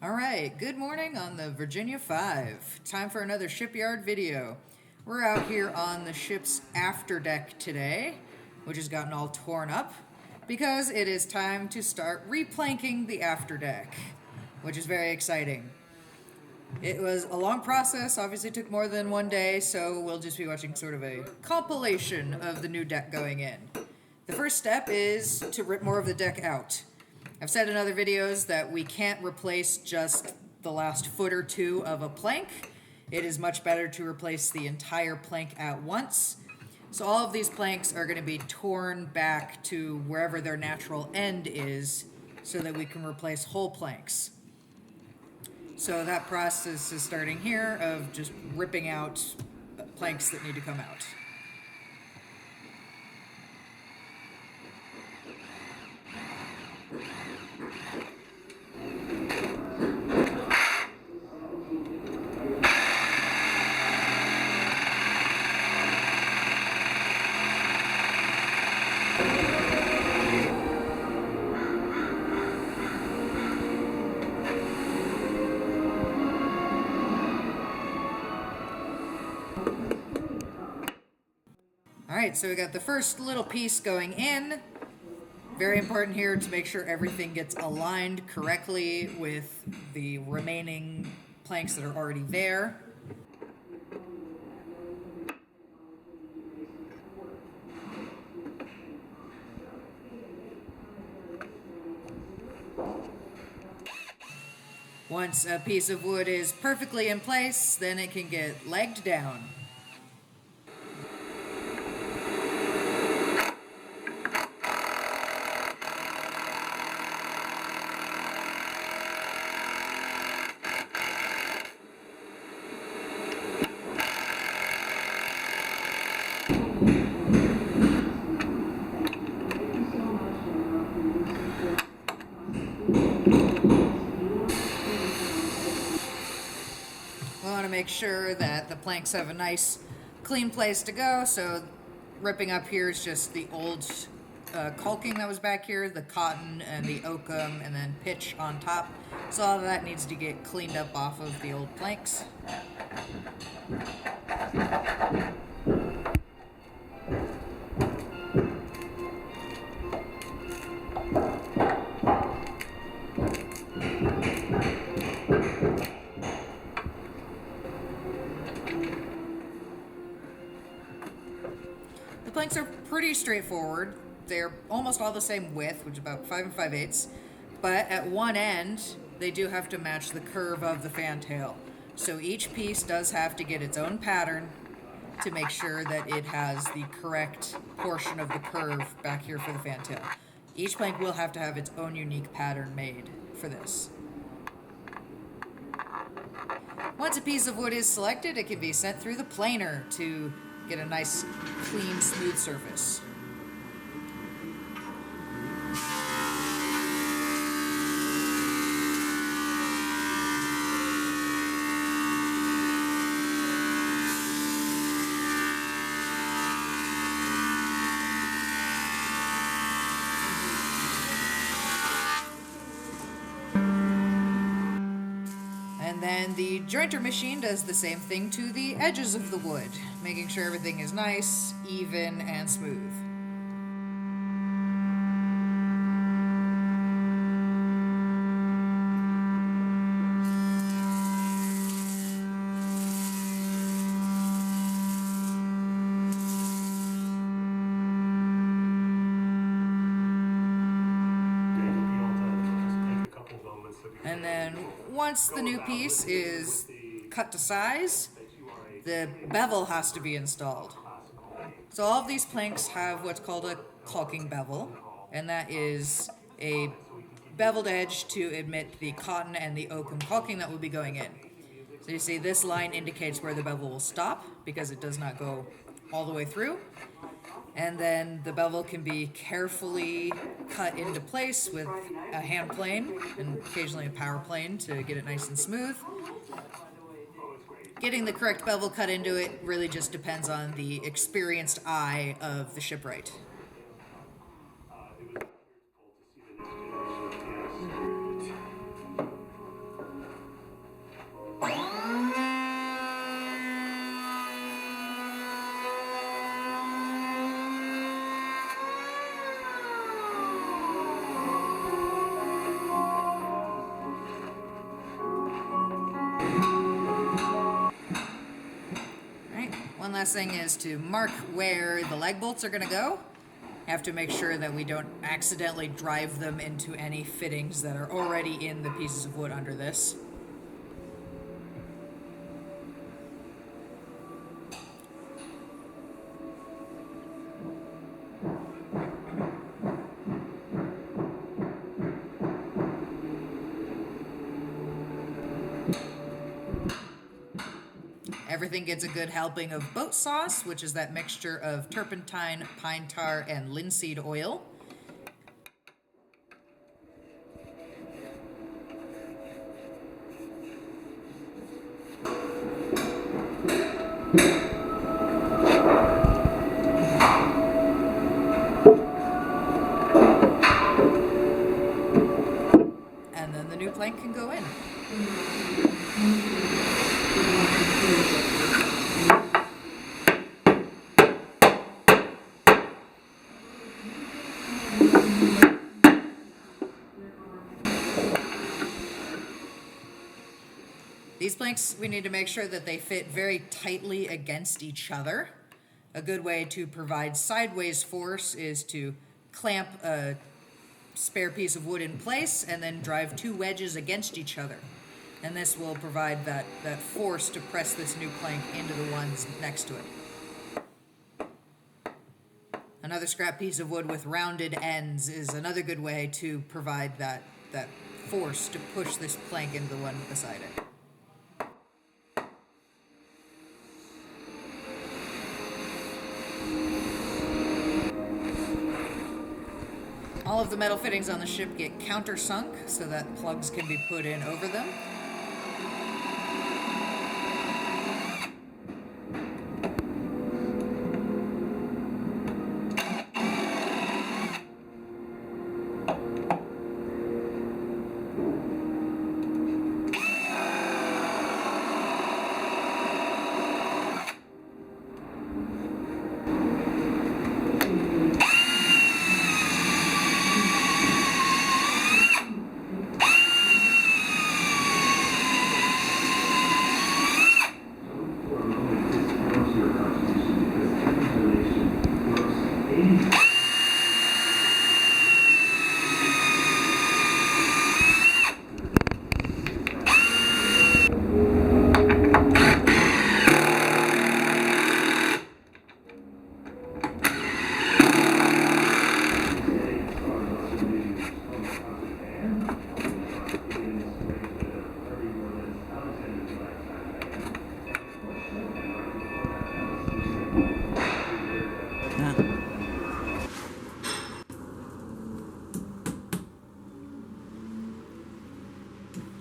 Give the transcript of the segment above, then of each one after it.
Alright, good morning on the Virginia 5. Time for another Shipyard video. We're out here on the ship's afterdeck today, which has gotten all torn up, because it is time to start replanking the afterdeck, which is very exciting. It was a long process, obviously took more than one day, so we'll just be watching sort of a compilation of the new deck going in. The first step is to rip more of the deck out. I've said in other videos that we can't replace just the last foot or two of a plank. It is much better to replace the entire plank at once. So all of these planks are going to be torn back to wherever their natural end is so that we can replace whole planks. So that process is starting here of just ripping out planks that need to come out. Alright, so we got the first little piece going in. Very important here to make sure everything gets aligned correctly with the remaining planks that are already there. Once a piece of wood is perfectly in place, then it can get legged down. Make sure that the planks have a nice clean place to go, so ripping up here is just the old caulking that was back here, the cotton and the oakum, and then pitch on top. So all of that needs to get cleaned up off of the old planks. The planks are pretty straightforward. They're almost all the same width, which is about 5 5/8, but at one end, they do have to match the curve of the fantail. So each piece does have to get its own pattern to make sure that it has the correct portion of the curve back here for the fantail. Each plank will have to have its own unique pattern made for this. Once a piece of wood is selected, it can be sent through the planer to get a nice, clean, smooth surface. And then the jointer machine does the same thing to the edges of the wood, making sure everything is nice, even, and smooth. And then once the new piece is cut to size, the bevel has to be installed. So all of these planks have what's called a caulking bevel, and that is a beveled edge to admit the cotton and the oakum caulking that will be going in. So you see this line indicates where the bevel will stop because it does not go all the way through. And then the bevel can be carefully cut into place with a hand plane and occasionally a power plane to get it nice and smooth. Getting the correct bevel cut into it really just depends on the experienced eye of the shipwright. last thing is to mark where the leg bolts are going to go. Have to make sure that we don't accidentally drive them into any fittings that are already in the pieces of wood under this. Everything gets a good helping of boat sauce, which is that mixture of turpentine, pine tar, and linseed oil. And then the new plank can go in. These planks, we need to make sure that they fit very tightly against each other. A good way to provide sideways force is to clamp a spare piece of wood in place and then drive two wedges against each other. And this will provide that force to press this new plank into the ones next to it. Another scrap piece of wood with rounded ends is another good way to provide that force to push this plank into the one beside it. All of the metal fittings on the ship get countersunk so that plugs can be put in over them.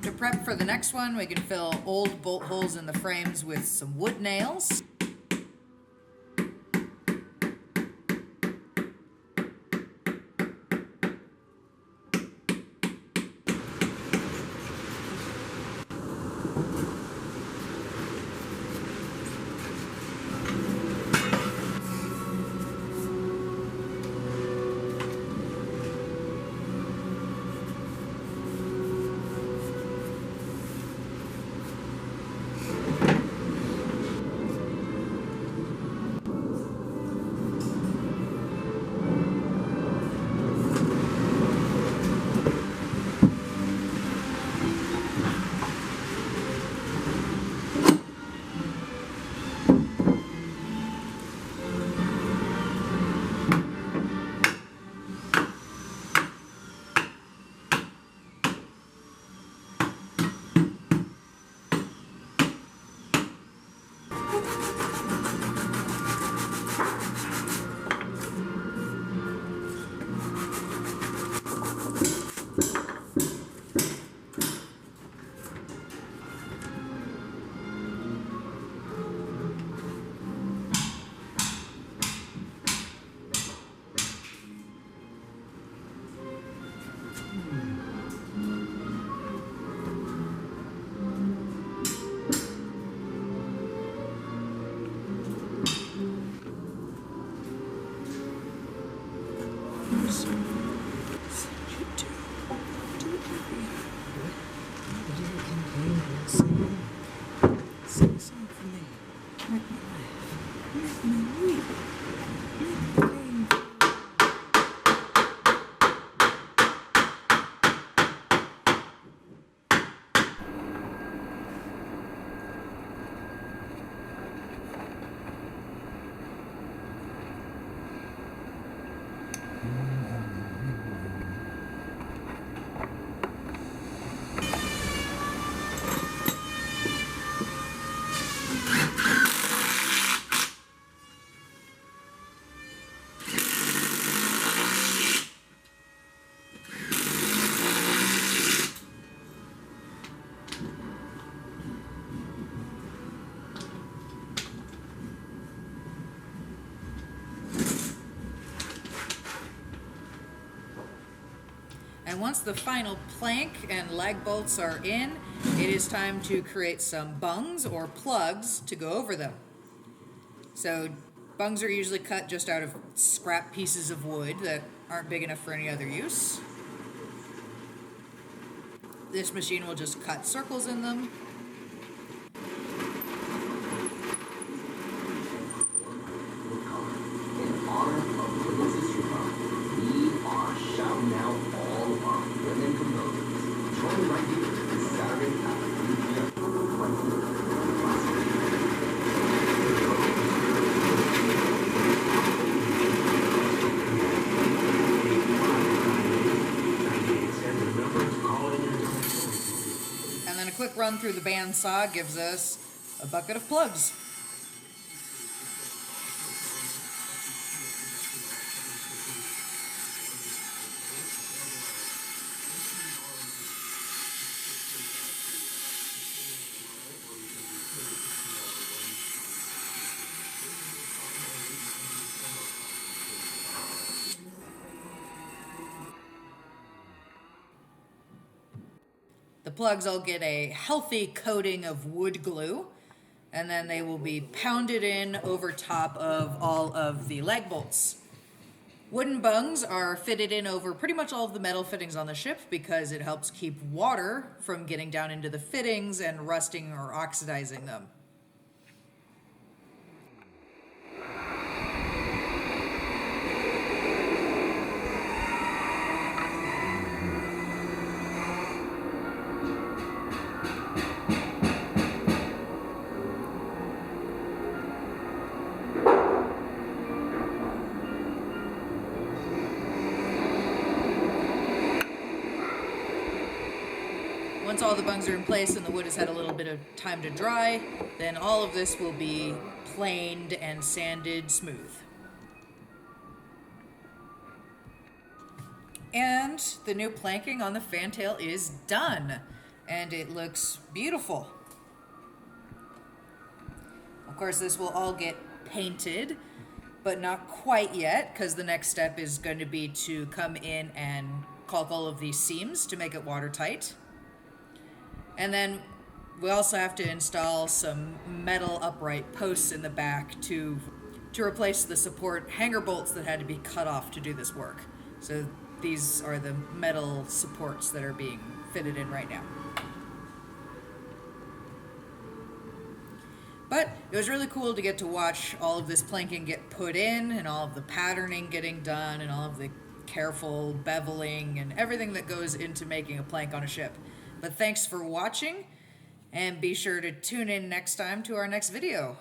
To prep for the next one, we can fill old bolt holes in the frames with some wood nails. And once the final plank and lag bolts are in, it is time to create some bungs or plugs to go over them. So bungs are usually cut just out of scrap pieces of wood that aren't big enough for any other use. This machine will just cut circles in them. And then a quick run through the bandsaw gives us a bucket of plugs. The plugs all get a healthy coating of wood glue, and then they will be pounded in over top of all of the lag bolts. Wooden bungs are fitted in over pretty much all of the metal fittings on the ship because it helps keep water from getting down into the fittings and rusting or oxidizing them. Once all the bungs are in place and the wood has had a little bit of time to dry, then all of this will be planed and sanded smooth. And the new planking on the Fantail is done, and it looks beautiful. Of course, this will all get painted, but not quite yet, because the next step is going to be to come in and caulk all of these seams to make it watertight. And then we also have to install some metal upright posts in the back to replace the support hanger bolts that had to be cut off to do this work. So these are the metal supports that are being fitted in right now. But it was really cool to get to watch all of this planking get put in and all of the patterning getting done and all of the careful beveling and everything that goes into making a plank on a ship. But thanks for watching, and be sure to tune in next time to our next video.